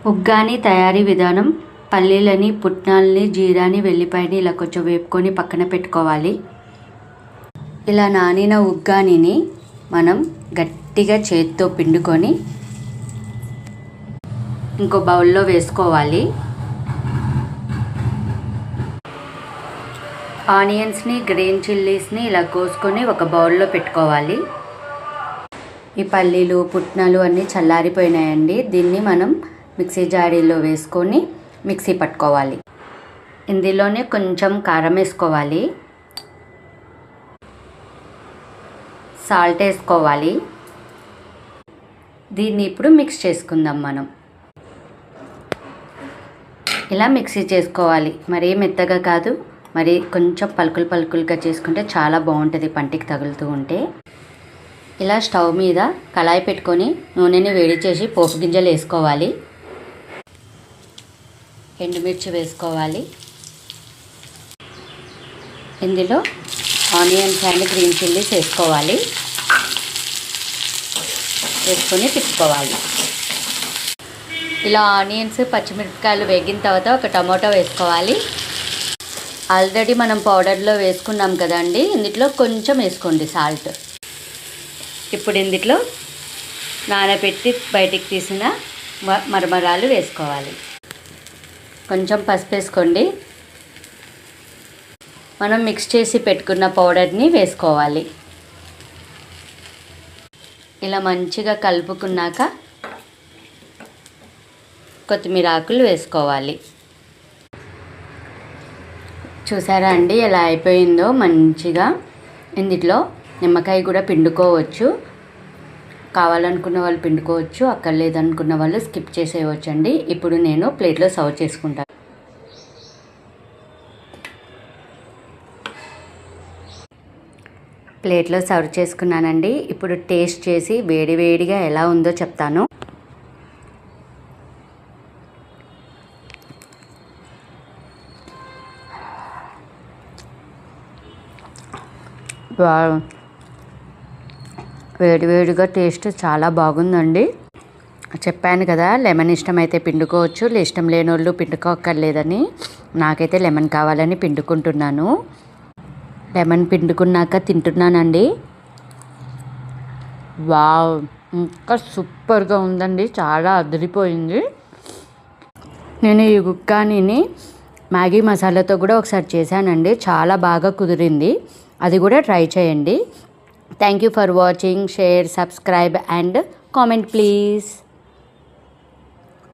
ఉగ్గాని తయారీ విధానం. పల్లీలని, పుట్నాలని, జీరాని, వెల్లిపాయని ఇలా కొంచెం వేపుకొని పక్కన పెట్టుకోవాలి. ఇలా నానిన ఉగ్గానిని మనం గట్టిగా చేతితో పిండుకొని ఇంకో బౌల్లో వేసుకోవాలి. ఆనియన్స్ని, గ్రీన్ చిల్లీస్ని ఇలా కోసుకొని ఒక బౌల్లో పెట్టుకోవాలి. ఈ పల్లీలు, పుట్నాలు అన్నీ చల్లారిపోయినాయండి. దీన్ని మనం మిక్సీ జాడీలో వేసుకొని మిక్సీ పట్టుకోవాలి. ఇందులోనే కొంచెం కారం వేసుకోవాలి, సాల్ట్ వేసుకోవాలి. దీన్ని ఇప్పుడు మిక్స్ చేసుకుందాం మనం. ఇలా మిక్సీ చేసుకోవాలి. మరీ మెత్తగా కాదు, మరి కొంచెం పలుకులు పలుకులుగా చేసుకుంటే చాలా బాగుంటుంది పంటికి తగులుతూ ఉంటే. ఇలా స్టవ్ మీద కళాయి పెట్టుకొని నూనెని వేడి చేసి పోపు గింజలు వేసుకోవాలి. ఎండుమిర్చి వేసుకోవాలి. ఇందులో ఆనియన్స్ అండ్ గ్రీన్ చిల్లీస్ వేసుకోవాలి. వేసుకొని తిప్పుకోవాలి. ఇలా ఆనియన్స్, పచ్చిమిరపకాయలు వేగిన తర్వాత ఒక టమాటో వేసుకోవాలి. ఆల్రెడీ మనం పౌడర్లో వేసుకున్నాం కదండి, ఇందులో కొంచెం వేసుకోండి సాల్ట్. ఇప్పుడు ఇందులో నానబెట్టి బయటికి తీసిన మరమరాలు వేసుకోవాలి. కొంచెం పసుపు వేసుకోండి. మనం మిక్స్ చేసి పెట్టుకున్న పౌడర్ని వేసుకోవాలి. ఇలా మంచిగా కలుపుకున్నాక కొత్తిమీర ఆకులు వేసుకోవాలి. చూసారా అండి ఎలా అయిపోయిందో మంచిగా. ఇందులో నిమ్మకాయ కూడా పిండుకోవచ్చు. కావాలనుకున్న వాళ్ళు పిండుకోవచ్చు, అక్కర్లేదనుకున్న వాళ్ళు స్కిప్ చేసేయవచ్చండి. ఇప్పుడు నేను ప్లేట్లో సర్వ్ చేసుకుంటాను. ప్లేట్లో సర్వ్ చేసుకున్నానండి. ఇప్పుడు టేస్ట్ చేసి వేడివేడిగా ఎలా ఉందో చెప్తాను. వేడివేడిగా టేస్ట్ చాలా బాగుందండి. చెప్పాను కదా, లెమన్ ఇష్టమైతే పిండుకోవచ్చు, ఇష్టం లేని వాళ్ళు పిండుకోక్కర్లేదని. నాకైతే లెమన్ కావాలని పిండుకుంటున్నాను. లెమన్ పిండుకున్నాక తింటున్నానండి. వావ్, ఇంకా సూపర్గా ఉందండి, చాలా అదిరిపోయింది. నేను ఈ ఉగ్గానిని మ్యాగీ మసాలాతో కూడా ఒకసారి చేశానండి, చాలా బాగా కుదిరింది. అది కూడా ట్రై చేయండి. Thank you for watching. Share, subscribe and comment please.